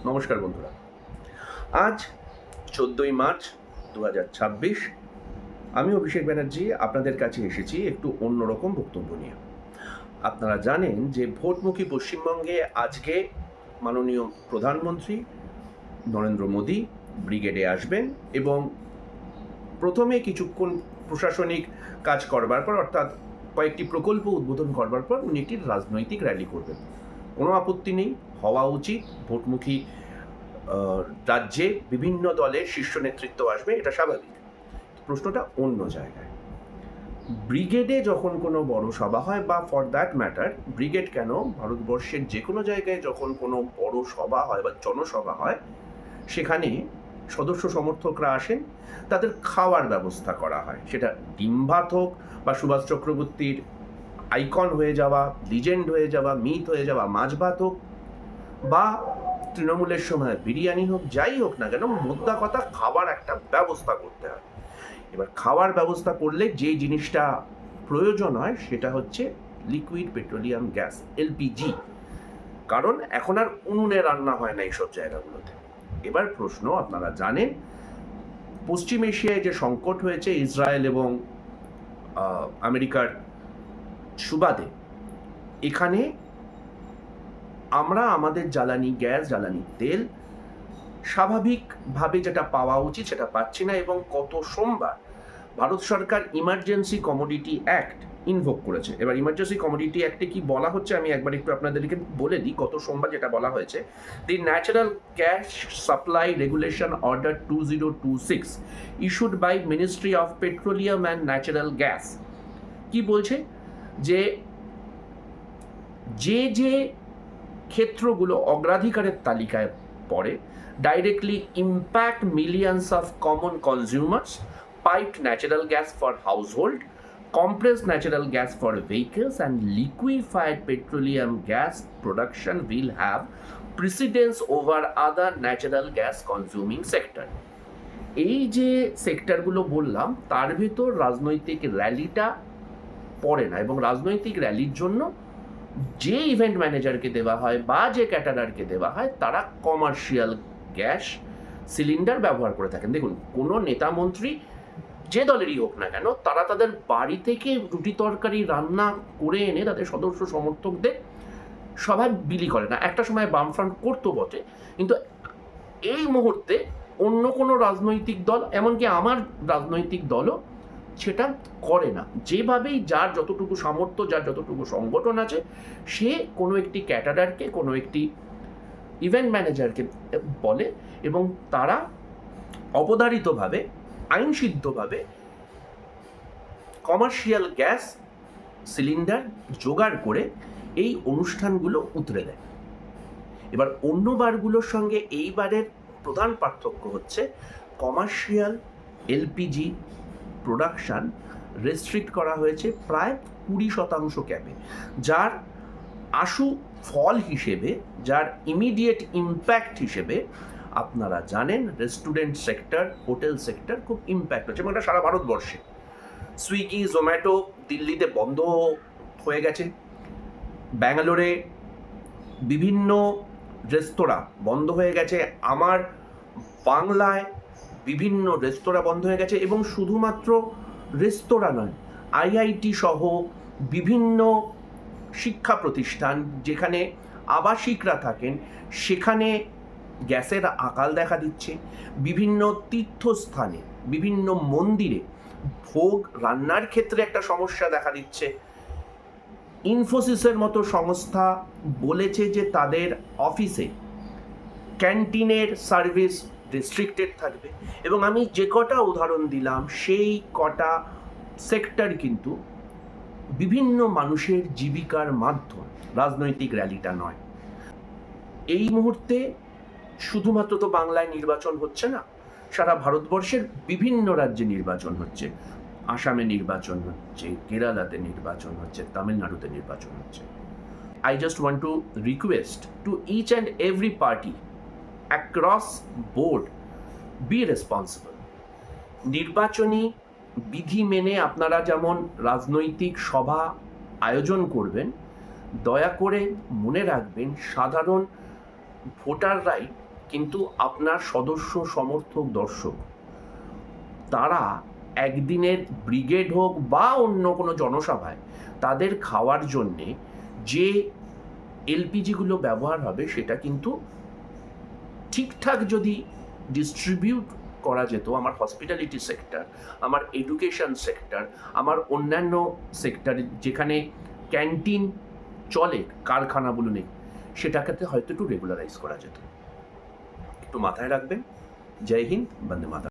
নমস্কার বন্ধুরা। আজ 14ই মার্চ 2026। আমি অভিষেক ব্যানার্জি আপনাদের কাছে এসেছি একটু অন্যরকম বক্তব্য নিয়ে। আপনারা জানেন যে ভোটমুখী পশ্চিমবঙ্গে আজকে মাননীয় প্রধানমন্ত্রী নরেন্দ্র মোদী ব্রিগেডে আসবেন এবং প্রথমে কিছুক্ষণ প্রশাসনিক কাজ করবার পর, অর্থাৎ কয়েকটি প্রকল্প উদ্বোধন করবার পর উনি একটি রাজনৈতিক র্যালি করবেন। কোনো আপত্তি নেই, হওয়া উচিত। ভোটমুখী রাজ্যে বিভিন্ন দলের শীর্ষ নেতৃত্ব আসবে, এটা স্বাভাবিক। প্রশ্নটা অন্য জায়গায়। ব্রিগেডে যখন কোনো বড় সভা হয়, বা ফর দ্যাট ম্যাটার ব্রিগেড কেন, ভারতবর্ষের যে কোনো জায়গায় যখন কোনো বড় সভা হয় বা জনসভা হয়, সেখানে সদস্য সমর্থকরা আসেন, তাদের খাওয়ার ব্যবস্থা করা হয়। সেটা ডিম ভাত হোক, বা সুভাষ চক্রবর্তীর আইকন হয়ে যাওয়া, লিজেন্ড হয়ে যাওয়া, মিথ হয়ে যাওয়া মাছ ভাত হোক, বা তৃণমূলের সময় বিরিয়ানি হোক, যাই হোক না কেন, মোদ্দা কথা খাবার একটা ব্যবস্থা করতে হয়। এবার খাওয়ার ব্যবস্থা করলে যে জিনিসটা প্রয়োজন হয় সেটা হচ্ছে লিকুইড পেট্রোলিয়াম গ্যাস, এলপিজি। কারণ এখন আর উনুনে রান্না হয় না এইসব জায়গাগুলোতে। এবার প্রশ্ন, আপনারা জানেন পশ্চিম এশিয়ায় যে সংকট হয়েছে ইসরায়েল এবং আমেরিকার সুবাদে, এখানে আমরা আমাদের জ্বালানি গ্যাস, জ্বালানি তেল স্বাভাবিকভাবে যেটা পাওয়া উচিত সেটা পাচ্ছি না। এবং গত সোমবার ভারত সরকার ইমার্জেন্সি কমোডিটি অ্যাক্ট ইনভোক করেছে। এবার ইমার্জেন্সি কমোডিটি অ্যাক্টে কি বলা হচ্ছে আমি একবার একটু আপনাদেরকে বলে দিই। গত সোমবার যেটা বলা হয়েছে, the natural gas supply regulation order 2026 issued by ministry of petroleum and natural gas কি বলছে, যে যে যে ক্ষেত্রগুলো অগ্রাধিকারের তালিকায় পড়ে, directly impact millions of common consumers, piped natural gas for household, compressed natural gas for vehicles, and liquefied petroleum gas production will have precedence over other natural gas consuming sector. এই যে সেক্টরগুলো বললাম তার ভিতর রাজনৈতিক র্যালিটা পড়ে না, এবং রাজনৈতিক র্যালির জন্য যে ইভেন্ট ম্যানেজারকে দেওয়া হয় বা যে ক্যাটারারকে দেওয়া হয় তারা কমার্শিয়াল গ্যাস সিলিন্ডার ব্যবহার করে থাকেন। দেখুন, কোনো নেতা মন্ত্রী যে দলেরই হোক না কেন, তারা তাদের বাড়ি থেকে রুটি তরকারি রান্না করে এনে তাদের সদস্য সমর্থকদের সভায় বিলি করে না। একটা সময় বামফ্রন্ট করতো বটে, কিন্তু এই মুহূর্তে অন্য কোনো রাজনৈতিক দল, এমনকি আমার রাজনৈতিক দলও সেটা করে না। যেভাবেই যার যতটুকু সামর্থ্য, যার যতটুকু সংগঠন আছে, সে কোনো একটি ক্যাটারারকে, কোনো একটি ইভেন্ট ম্যানেজারকে বলে, এবং তারা অবধারিতভাবে, আইনসিদ্ধভাবে কমার্শিয়াল গ্যাস সিলিন্ডার জোগাড় করে এই অনুষ্ঠানগুলো উতরে দেয়। এবার অন্য বারগুলোর সঙ্গে এইবারের প্রধান পার্থক্য হচ্ছে কমার্শিয়াল এলপিজি প্রোডাকশান রেস্ট্রিক্ট করা হয়েছে প্রায় 20% ক্যাপে, যার আশু ফল হিসেবে, যার ইমিডিয়েট ইম্প্যাক্ট হিসেবে আপনারা জানেন রেস্টুরেন্ট সেক্টর, হোটেল সেক্টর খুব ইম্প্যাক্ট হচ্ছে, এবং এটা সারা ভারতবর্ষে। সুইগি, জোম্যাটো দিল্লিতে বন্ধ হয়ে গেছে, ব্যাঙ্গালোরে বিভিন্ন রেস্তোরাঁ বন্ধ হয়ে গেছে, আমার বাংলায় বিভিন্ন রেস্তোরাঁ বন্ধ হয়ে গেছে। এবং শুধুমাত্র রেস্তোরাঁ নয়, আইআইটি সহ বিভিন্ন শিক্ষা প্রতিষ্ঠান যেখানে আবাসিকরা থাকেন, সেখানে গ্যাসের আকাল দেখা দিচ্ছে। বিভিন্ন তীর্থস্থানে, বিভিন্ন মন্দিরে ভোগ রান্নার ক্ষেত্রে একটা সমস্যা দেখা দিচ্ছে। ইনফোসিসের মতো সংস্থা বলেছে যে তাদের অফিসে ক্যান্টিনের সার্ভিস রেস্ট্রিক্টেড থাকবে। এবং আমি যে কটা উদাহরণ দিলাম, সেই কটা সেক্টর কিন্তু বিভিন্ন মানুষের জীবিকার মাধ্যম, রাজনৈতিক র্যালিটা নয়। এই মুহূর্তে শুধুমাত্র তো বাংলায় নির্বাচন হচ্ছে না, সারা ভারতবর্ষের বিভিন্ন রাজ্যে নির্বাচন হচ্ছে। আসামে নির্বাচন হচ্ছে, কেরালাতে নির্বাচন হচ্ছে, তামিলনাড়ুতে নির্বাচন হচ্ছে। I just want to request to each and every party across board, be responsible. নির্বাচনী বিধি মেনে আপনারা যেমন রাজনৈতিক সভা আয়োজন করবেন, দয়া করে মনে রাখবেন সাধারণ ভোটাররাই কিন্তু আপনার সদস্য সমর্থক দর্শক তারা একদিনের ব্রিগেড হোক বা অন্য কোনো জনসভায় তাদের খাওয়ার জন্যে যে এলপিজিগুলো ব্যবহার হবে সেটা কিন্তু ঠিকঠাক যদি ডিস্ট্রিবিউট করা যেত আমার হসপিটালিটি সেক্টর, আমার এডুকেশন সেক্টর, আমার অন্যান্য সেক্টর যেখানে ক্যান্টিন চলে, কারখানা বলুন, সেটাকে হয়তো একটু রেগুলারাইজ করা যেত। একটু মাথায় রাখবেন। জয় হিন্দ, বন্দে মাতরম।